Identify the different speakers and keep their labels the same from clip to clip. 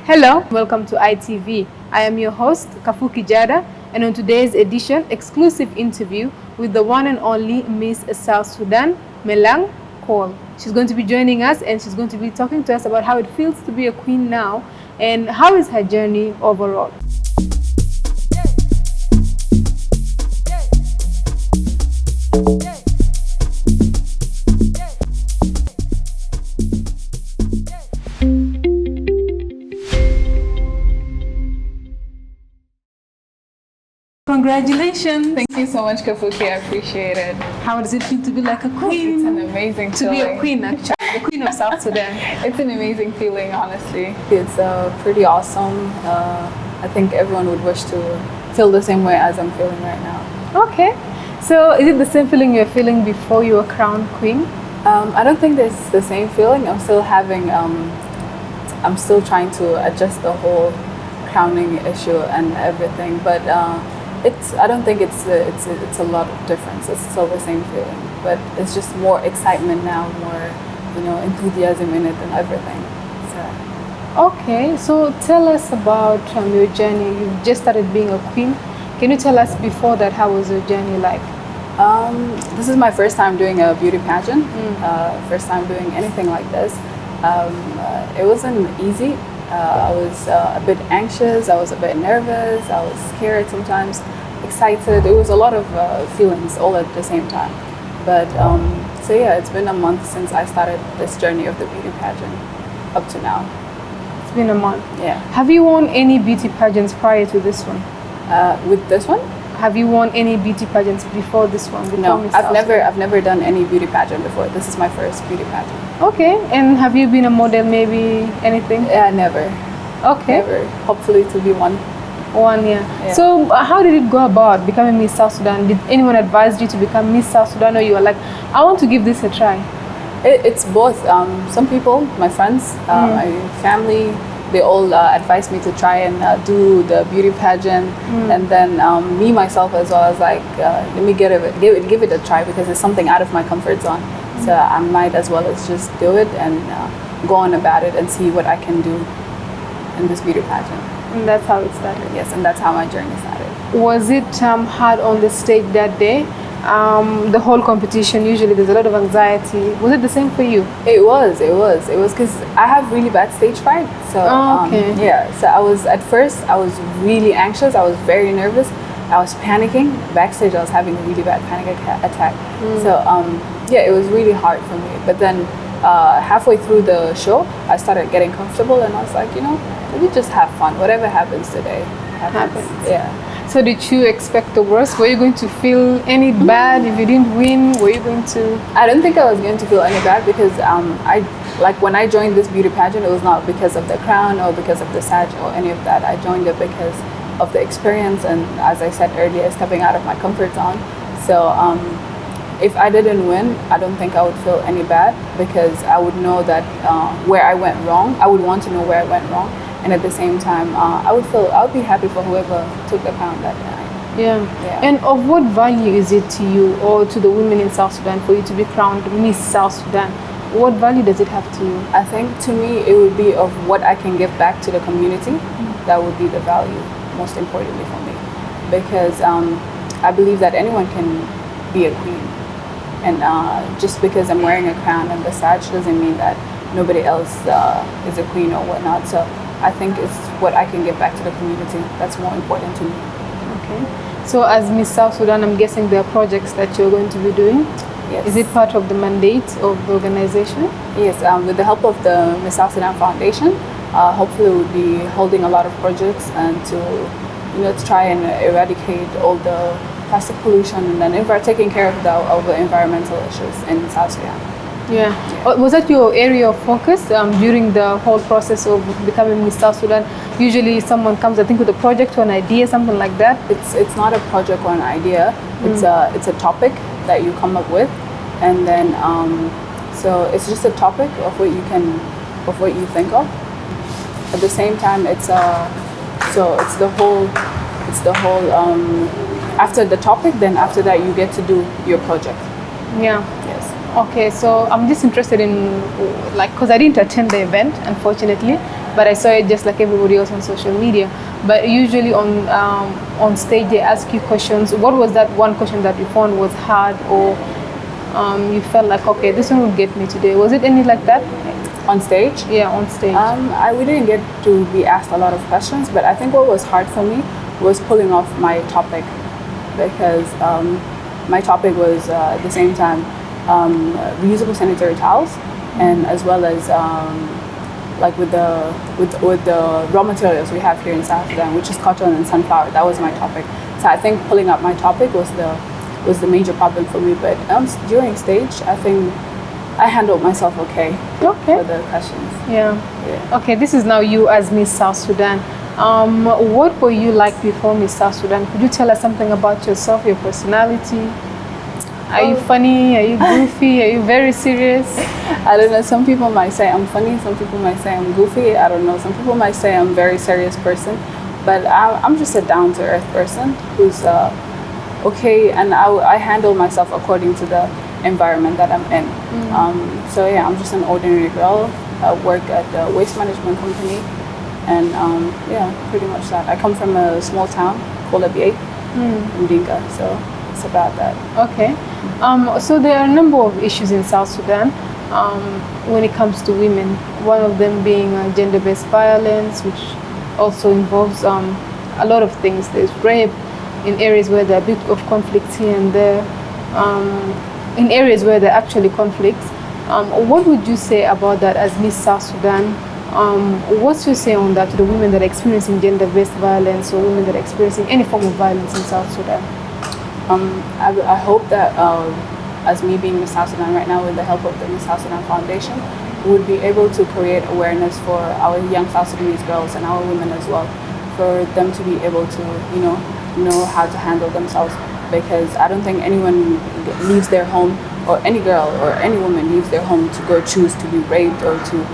Speaker 1: Hello, welcome to ITV. I am your host, Kafuki Jada, and on today's edition, exclusive interview with the one and only Miss South Sudan, Melang Cole. She's going to be joining us and she's going to be talking to us about how it feels to be a queen now and how is her journey overall. Congratulations.
Speaker 2: Thank you so much, Kafuki. I appreciate it.
Speaker 1: How does it feel to be like a queen?
Speaker 2: It's an amazing
Speaker 1: to
Speaker 2: feeling.
Speaker 1: be a queen, actually, the queen of South Sudan.
Speaker 2: It's an amazing feeling, honestly. It's pretty awesome. I think everyone would wish to feel the same way as I'm feeling right now.
Speaker 1: Okay. So is it the same feeling you were feeling before you were crowned queen?
Speaker 2: I don't think it's the same feeling. I'm still having, I'm still trying to adjust the whole crowning issue and everything, but I don't think it's a lot of difference. It's still the same feeling, but it's just more excitement now, more enthusiasm in it and everything. So.
Speaker 1: Okay, so tell us about your journey. You've just started being a queen. Can you tell us before that, how was your journey like?
Speaker 2: This is my first time doing a beauty pageant. First time doing anything like this. It wasn't easy. I was a bit anxious, I was a bit nervous, I was scared sometimes, excited. It was a lot of feelings all at the same time. But so yeah, it's been a month since I started this journey of the beauty pageant up to now.
Speaker 1: It's been a month.
Speaker 2: Yeah.
Speaker 1: Have you won any beauty pageants prior to this one?
Speaker 2: With this one?
Speaker 1: Have you won any beauty pageants before this one?
Speaker 2: No, I've never done any beauty pageant before. This is my first beauty pageant.
Speaker 1: Okay, and have you been a model, maybe anything?
Speaker 2: Yeah, never.
Speaker 1: Okay.
Speaker 2: Never. Hopefully to be one.
Speaker 1: One, yeah. So how did it go about becoming Miss South Sudan? Did anyone advise you to become Miss South Sudan, or you were like, I want to give this a try?
Speaker 2: It's both. Some people, my friends, my family, they all advised me to try and do the beauty pageant, and then me myself as well. I was like, let me give it a try because it's something out of my comfort zone. So I might as well as just do it and go on about it and see what I can do in this beauty pageant.
Speaker 1: And that's how it started.
Speaker 2: Yes, and that's how my journey started.
Speaker 1: Was it hard on the stage that day? The whole competition, usually there's a lot of anxiety. Was it the same for you?
Speaker 2: It was because I have really bad stage fright. So so at first I was really anxious. I was very nervous. I was panicking. Backstage I was having a really bad panic attack. So it was really hard for me. But then halfway through the show, I started getting comfortable and I was like, let me just have fun. Whatever happens today happens. Yeah.
Speaker 1: So did you expect the worst? Were you going to feel any bad if you didn't win? Were you going to?
Speaker 2: I don't think I was going to feel any bad because when I joined this beauty pageant, it was not because of the crown or because of the sag or any of that. I joined it because of the experience and, as I said earlier, stepping out of my comfort zone. So if I didn't win, I don't think I would feel any bad because I would know that where I went wrong. I would want to know where I went wrong. And at the same time, I would be happy for whoever took the crown that night.
Speaker 1: Yeah. And of what value is it to you or to the women in South Sudan for you to be crowned Miss South Sudan? What value does it have to you?
Speaker 2: I think to me, it would be of what I can give back to the community. That would be the value, most importantly for me. Because I believe that anyone can be a queen. And just because I'm wearing a crown and the sash doesn't mean that nobody else is a queen or whatnot. So I think it's what I can give back to the community that's more important to me.
Speaker 1: Okay. So as Miss South Sudan, I'm guessing there are projects that you're going to be doing?
Speaker 2: Yes.
Speaker 1: Is it part of the mandate of the organization?
Speaker 2: Yes, with the help of the Miss South Sudan Foundation, hopefully we'll be holding a lot of projects and to try and eradicate all the plastic pollution and then taking care of the environmental issues in South Sudan.
Speaker 1: Yeah. Was that your area of focus during the whole process of becoming Miss South Sudan? Usually someone comes, I think, with a project or an idea, something like that.
Speaker 2: It's not a project or an idea. It's a topic that you come up with, and then so it's just a topic of what you think of. At the same time, it's the whole after the topic, then after that you get to do your project.
Speaker 1: Yeah.
Speaker 2: Yes.
Speaker 1: Okay, so I'm just interested in, because I didn't attend the event, unfortunately. but I saw it just like everybody else on social media. But usually on stage they ask you questions. What was that one question that you found was hard, or you felt like, okay, this one will get me today? Was it any like that?
Speaker 2: On stage?
Speaker 1: Yeah, on stage.
Speaker 2: We didn't get to be asked a lot of questions, but I think what was hard for me was pulling off my topic, because my topic was at the same time reusable sanitary towels, and as well as like with the raw materials we have here in South Sudan, which is cotton and sunflower. That was my topic. So I think pulling up my topic was the major problem for me. But during stage, I think I handled myself okay for the questions.
Speaker 1: Yeah. Okay, this is now you as Miss South Sudan. What were you like before Miss South Sudan? Could you tell us something about yourself, your personality? Are you funny? Are you goofy? Are you very serious?
Speaker 2: I don't know. Some people might say I'm funny. Some people might say I'm goofy. I don't know. Some people might say I'm a very serious person. But I'm just a down-to-earth person who's okay, and I handle myself according to the environment that I'm in. So yeah, I'm just an ordinary girl. I work at the waste management company, and yeah, pretty much that. I come from a small town called Abiy in Dinka, so it's about that.
Speaker 1: Okay. So there are a number of issues in South Sudan when it comes to women. One of them being gender-based violence, which also involves a lot of things. There's rape in areas where there are a bit of conflicts here and there. In areas where there are actually conflicts. What would you say about that as Miss South Sudan? What's your say on that to the women that are experiencing gender-based violence, or women that are experiencing any form of violence in South Sudan?
Speaker 2: I hope that as me being Miss South Sudan right now, with the help of the Miss South Sudan Foundation, we would be able to create awareness for our young South Sudanese girls and our women as well, for them to be able to, know how to handle themselves. Because I don't think anyone leaves their home, or any girl or any woman leaves their home to go choose to be raped or to,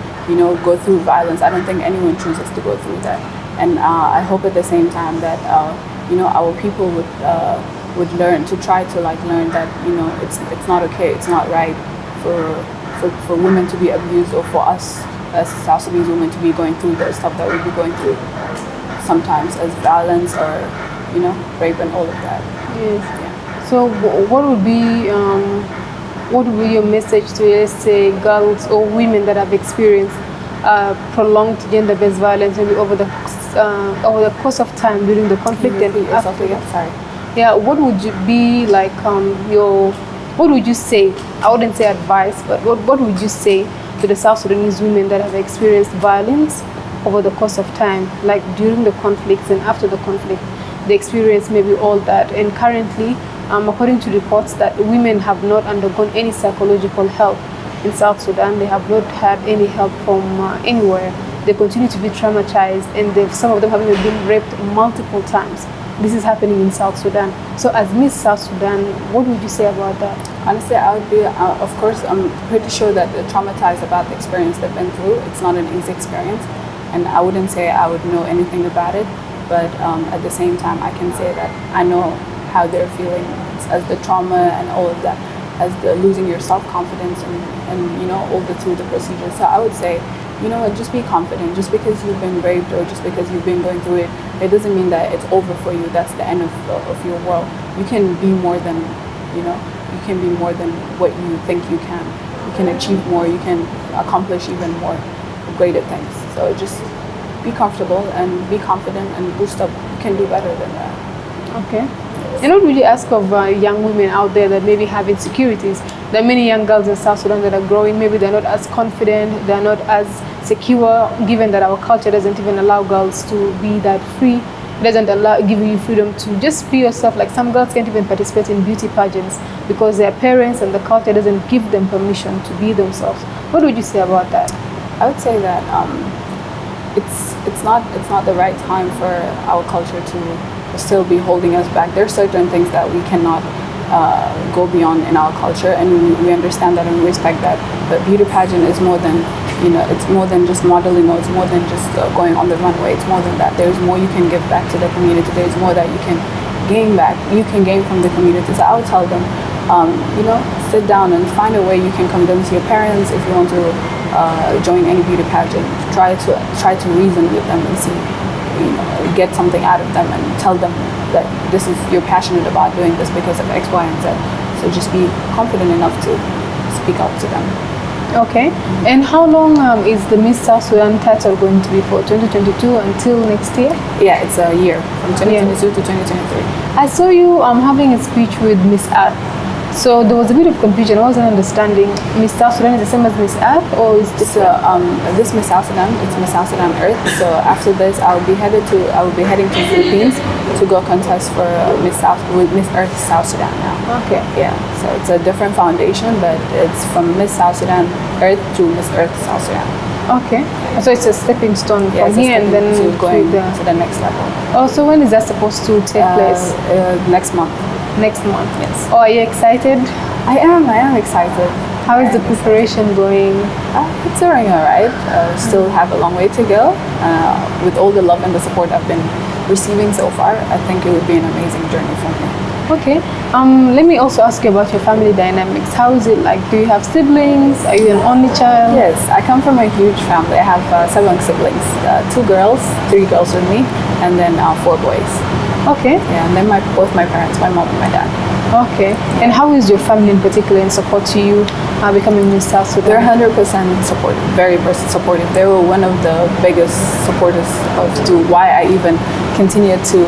Speaker 2: go through violence. I don't think anyone chooses to go through that. And I hope at the same time that, our people would learn to try to learn that, it's not okay, it's not right for women to be abused, or for us as South Sudanese women to be going through the stuff that we'll be going through sometimes, as violence or, rape and all of that.
Speaker 1: Yes. Yeah. So what would be your message to, let's say, girls or women that have experienced prolonged gender-based violence, maybe over the course of time during the conflict and after? Yeah. What would you be like? What would you say? I wouldn't say advice, but what would you say to the South Sudanese women that have experienced violence over the course of time, like during the conflicts and after the conflict? They experience maybe all that, and currently, according to reports, that women have not undergone any psychological help in South Sudan. They have not had any help from anywhere. They continue to be traumatized, and some of them have even been raped multiple times. This is happening in South Sudan. So as Miss South Sudan, what would you say about that?
Speaker 2: Honestly, I would be, of course, I'm pretty sure that they're traumatized about the experience they've been through. It's not an easy experience, and I wouldn't say I would know anything about it. But at the same time, I can say that I know how they're feeling, as the trauma and all of that, as the losing your self-confidence and all through the procedures. So I would say, just be confident. Just because you've been raped or just because you've been going through it, it doesn't mean that it's over for you. That's the end of your world. You can be more than, you can be more than what you think you can. You can achieve more. You can accomplish even more greater things. So just be comfortable and be confident and boost up. You can do better than that.
Speaker 1: Okay. And what would you ask of young women out there that maybe have insecurities? There are many young girls in South Sudan that are growing. Maybe they're not as confident, they're not as secure, given that our culture doesn't even allow girls to be that free. It doesn't give you freedom to just be yourself. Like some girls can't even participate in beauty pageants because their parents and the culture doesn't give them permission to be themselves. What would you say about that?
Speaker 2: I would say that it's not the right time for our culture to still be holding us back. There are certain things that we cannot go beyond in our culture, and we understand that and we respect that. But beauty pageant is more than, it's more than just modeling, or it's more than just going on the runway. It's more than that. There's more you can give back to the community. There's more that you can gain back. You can gain from the community. So I would tell them, sit down and find a way you can convince your parents if you want to join any beauty pageant, try to reason with them and see, get something out of them and tell them that this is, you're passionate about doing this because of X, Y, and Z. So just be confident enough to speak out to them.
Speaker 1: Okay. And how long is the Miss South Sudan title going to be for? 2022 until next year?
Speaker 2: Yeah, it's a year from 2022 to 2023.
Speaker 1: I saw you having a speech with Miss Earth. So there was a bit of confusion. I wasn't understanding. Miss South Sudan is the same as Miss Earth, or is this?
Speaker 2: This Miss South Sudan, it's Miss South Sudan Earth. So after this, I will be heading to Philippines to go contest for Miss Earth South Sudan now.
Speaker 1: Okay.
Speaker 2: Yeah. So it's a different foundation, but it's from Miss South Sudan Earth to Miss Earth South Sudan.
Speaker 1: Okay. So it's a stepping stone from here and then
Speaker 2: to going to the next level.
Speaker 1: Oh, so when is that supposed to take place?
Speaker 2: Next month.
Speaker 1: Next month.
Speaker 2: Yes.
Speaker 1: Oh, are you excited?
Speaker 2: I am excited.
Speaker 1: How is the preparation going?
Speaker 2: It's going all right. Still have a long way to go. With all the love and the support I've been receiving so far, I think it would be an amazing journey for me.
Speaker 1: Okay. Let me also ask you about your family dynamics. How is it like? Do you have siblings? Are you an only child?
Speaker 2: Yes, I come from a huge family. I have 7 siblings, 2 girls, 3 girls with me, and then 4 boys.
Speaker 1: Okay.
Speaker 2: Yeah, and then both my parents, my mom and my dad.
Speaker 1: Okay. And how is your family in particular in support to you becoming Miss South Sudan?
Speaker 2: They're 100% supportive, very supportive. They were one of the biggest supporters to why I even continued to,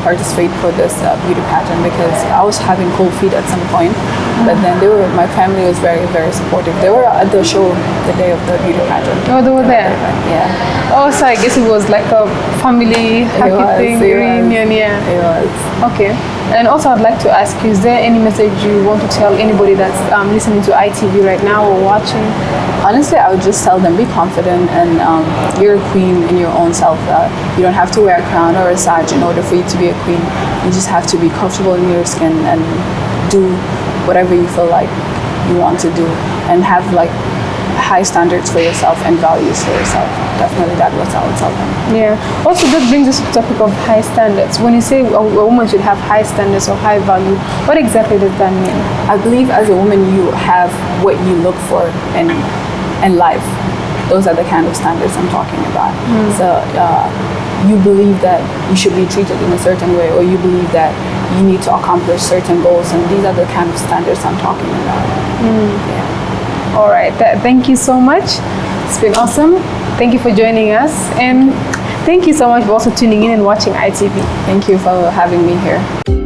Speaker 2: participate for this beauty pageant, because I was having cold feet at some point. But then my family was very, very supportive. They were at the show the day of the beauty pageant.
Speaker 1: Oh, they were there?
Speaker 2: Yeah.
Speaker 1: Oh, so I guess it was like a family happy thing, reunion, yeah.
Speaker 2: It was.
Speaker 1: Okay. And also I'd like to ask you, is there any message you want to tell anybody that's listening to ITV right now or watching?
Speaker 2: Honestly, I would just tell them, be confident, and you're a queen in your own self. You don't have to wear a crown or a sage in order for you to be a queen. You just have to be comfortable in your skin and do whatever you feel like you want to do, and have like high standards for yourself and values for yourself. Definitely that's what I would tell them.
Speaker 1: Yeah. Also, that brings us to the topic of high standards. When you say a woman should have high standards or high value, what exactly does that mean?
Speaker 2: I believe as a woman you have what you look for in life. Those are the kind of standards I'm talking about. So you believe that you should be treated in a certain way, or you believe that you need to accomplish certain goals, and these are the kind of standards I'm talking about. Yeah.
Speaker 1: All right. Thank you so much. It's been awesome. Thank you for joining us, and thank you so much for also tuning in and watching ITV.
Speaker 2: Thank you for having me here.